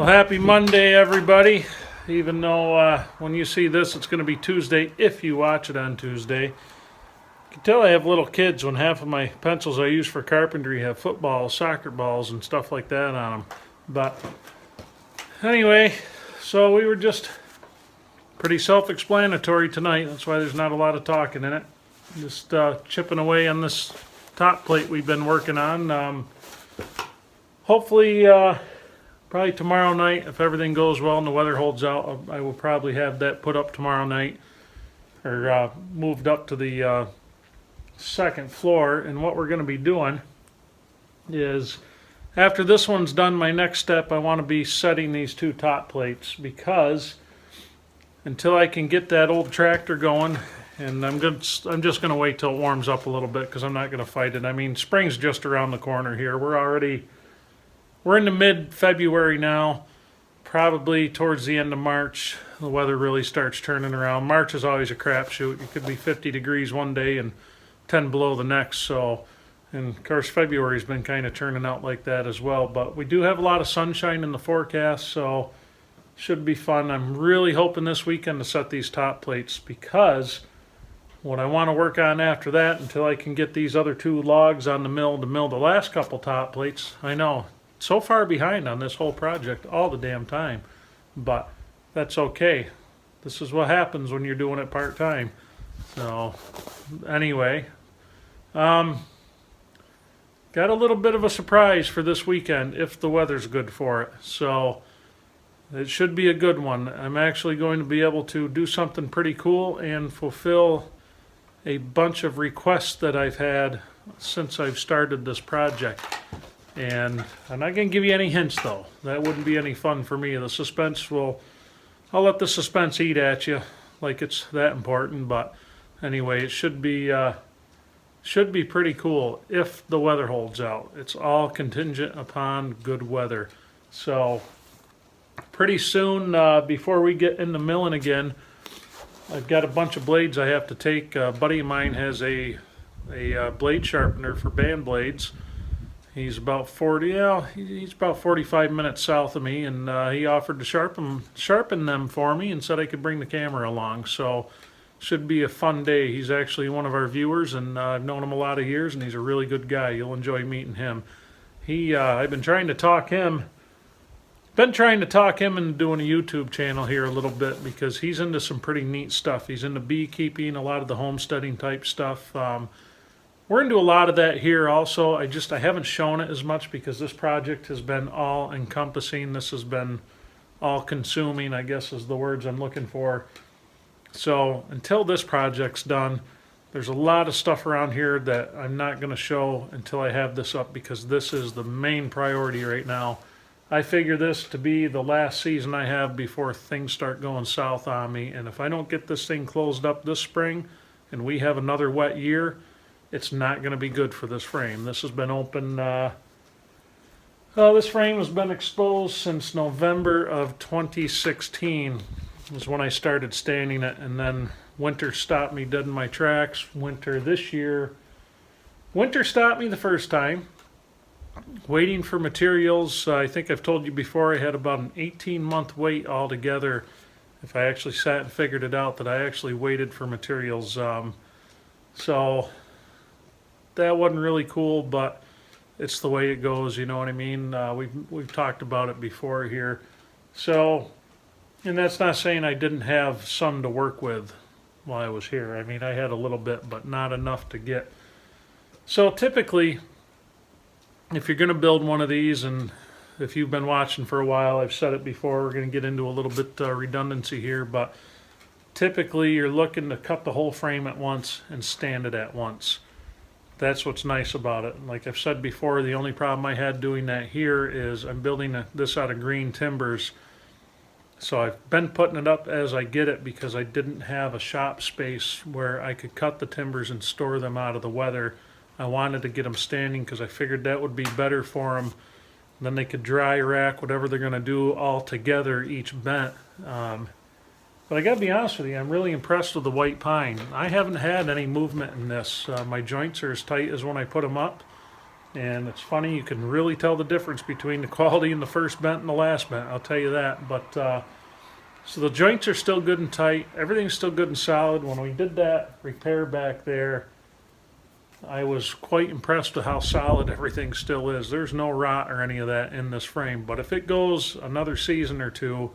Well, happy Monday, everybody. Even though when you see this, it's going to be Tuesday, if you watch it on Tuesday. You can tell I have little kids when half of my pencils I use for carpentry have footballs, soccer balls, and stuff like that on them. But anyway, so we were just pretty self-explanatory tonight. That's why there's not a lot of talking in it. Just chipping away on this top plate we've been working on. Hopefully, probably tomorrow night, if everything goes well and the weather holds out, I will probably have that put up tomorrow night, or moved up to the second floor. And what we're going to be doing is, after this one's done, my next step, I want to be setting these two top plates, because until I can get that old tractor going, and I'm just going to wait till it warms up a little bit, because I'm not going to fight it. I mean, spring's just around the corner here. We're in the mid-February now, probably towards the end of March. The weather really starts turning around. March is always a crapshoot. It could be 50 degrees one day and 10 below the next. So, and of course, February's been kind of turning out like that as well. But we do have a lot of sunshine in the forecast, so should be fun. I'm really hoping this weekend to set these top plates, because what I want to work on after that, until I can get these other two logs on the mill to mill the last couple top plates. I know, so far behind on this whole project all the damn time, but that's okay. This is what happens when you're doing it part-time. So anyway, got a little bit of a surprise for this weekend if the weather's good for it. So it should be a good one. I'm actually going to be able to do something pretty cool and fulfill a bunch of requests that I've had since I've started this project. And I'm not going to give you any hints, though. That wouldn't be any fun for me. The suspense I'll let the suspense eat at you like it's that important. But anyway, it should be pretty cool if the weather holds out. It's all contingent upon good weather. So pretty soon, before we get into milling again, I've got a bunch of blades I have to take. A buddy of mine has a blade sharpener for band blades. He's about 45 minutes south of me, and he offered to sharpen them for me and said I could bring the camera along. So should be a fun day. He's actually one of our viewers, and I've known him a lot of years, and he's a really good guy. You'll enjoy meeting him. I've been trying to talk him into doing a YouTube channel here a little bit, because he's into some pretty neat stuff. He's into beekeeping, a lot of the homesteading type stuff. We're into a lot of that here also. I haven't shown it as much because this project has been all encompassing. This has been all consuming, I guess is the words I'm looking for. So until this project's done, there's a lot of stuff around here that I'm not going to show until I have this up, because this is the main priority right now. I figure this to be the last season I have before things start going south on me. And if I don't get this thing closed up this spring and we have another wet year, it's not going to be good for this frame. This has been open, this frame has been exposed since November of 2016 was when I started standing it, and then winter stopped me dead in my tracks. Winter stopped me the first time. Waiting for materials, I think I've told you before, I had about an 18-month wait altogether. If I actually sat and figured it out, that I actually waited for materials. So that wasn't really cool, but it's the way it goes, you know what I mean? We've talked about it before here. So, and that's not saying I didn't have some to work with while I was here. I mean, I had a little bit, but not enough to get. So typically, if you're going to build one of these, and if you've been watching for a while, I've said it before, we're going to get into a little bit redundancy here, but typically you're looking to cut the whole frame at once and stand it at once. That's what's nice about it. Like I've said before, the only problem I had doing that here is I'm building this out of green timbers. So I've been putting it up as I get it, because I didn't have a shop space where I could cut the timbers and store them out of the weather. I wanted to get them standing because I figured that would be better for them. Then they could dry rack whatever they're going to do all together, each bent. But I got to be honest with you, I'm really impressed with the white pine. I haven't had any movement in this. My joints are as tight as when I put them up. And it's funny, you can really tell the difference between the quality in the first bent and the last bent, I'll tell you that. But so the joints are still good and tight. Everything's still good and solid. When we did that repair back there, I was quite impressed with how solid everything still is. There's no rot or any of that in this frame. But if it goes another season or two,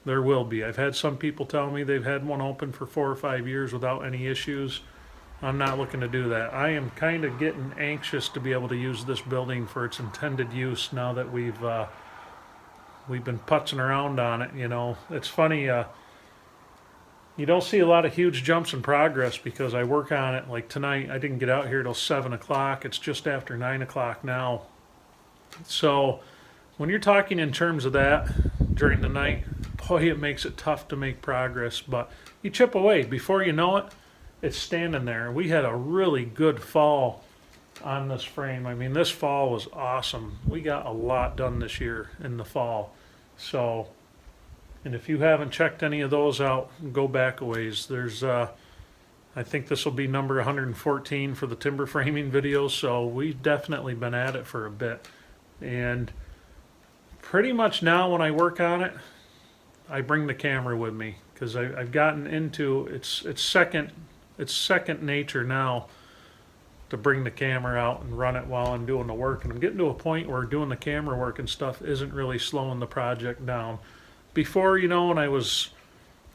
there will be. I've had some people tell me they've had one open for 4 or 5 years without any issues. I'm not looking to do that. I am kind of getting anxious to be able to use this building for its intended use now that we've been putzing around on it. You know, it's funny. You don't see a lot of huge jumps in progress because I work on it. Like tonight, I didn't get out here till 7 o'clock. It's just after 9 o'clock now. So when you're talking in terms of that during the night, boy, it makes it tough to make progress. But you chip away. Before you know it, it's standing there. We had a really good fall on this frame. I mean, this fall was awesome. We got a lot done this year in the fall. So, and if you haven't checked any of those out, go back a ways. There's, I think this will be number 114 for the timber framing videos. So we've definitely been at it for a bit. And pretty much now when I work on it, I bring the camera with me because I've gotten into it's second nature now to bring the camera out and run it while I'm doing the work. And I'm getting to a point where doing the camera work and stuff isn't really slowing the project down. Before, you know, when I was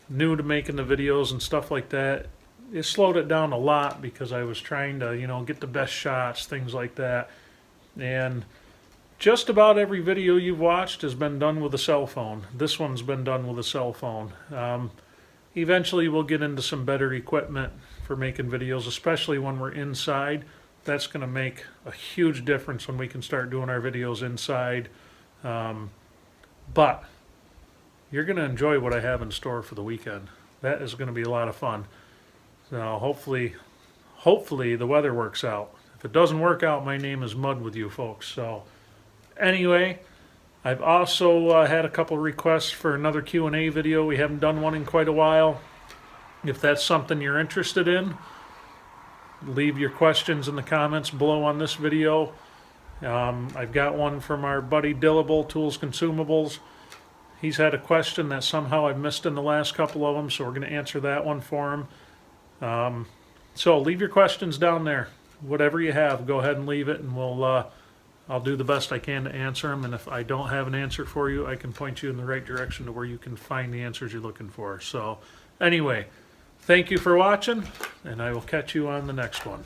new to making the videos and stuff like that, it slowed it down a lot because I was trying to, you know, get the best shots, things like that. And just about every video you've watched has been done with a cell phone. This one's been done with a cell phone. Eventually we'll get into some better equipment for making videos, especially when we're inside. That's going to make a huge difference when we can start doing our videos inside. But you're going to enjoy what I have in store for the weekend. That is going to be a lot of fun. So hopefully the weather works out. If it doesn't work out, my name is Mud with you folks. So anyway, I've also had a couple requests for another Q&A video. We haven't done one in quite a while. If that's something you're interested in, leave your questions in the comments below on this video. I've got one from our buddy Dillable Tools Consumables. He's had a question that somehow I've missed in the last couple of them, so we're going to answer that one for him. So leave your questions down there. Whatever you have, go ahead and leave it, and I'll do the best I can to answer them. And if I don't have an answer for you, I can point you in the right direction to where you can find the answers you're looking for. So anyway, thank you for watching, and I will catch you on the next one.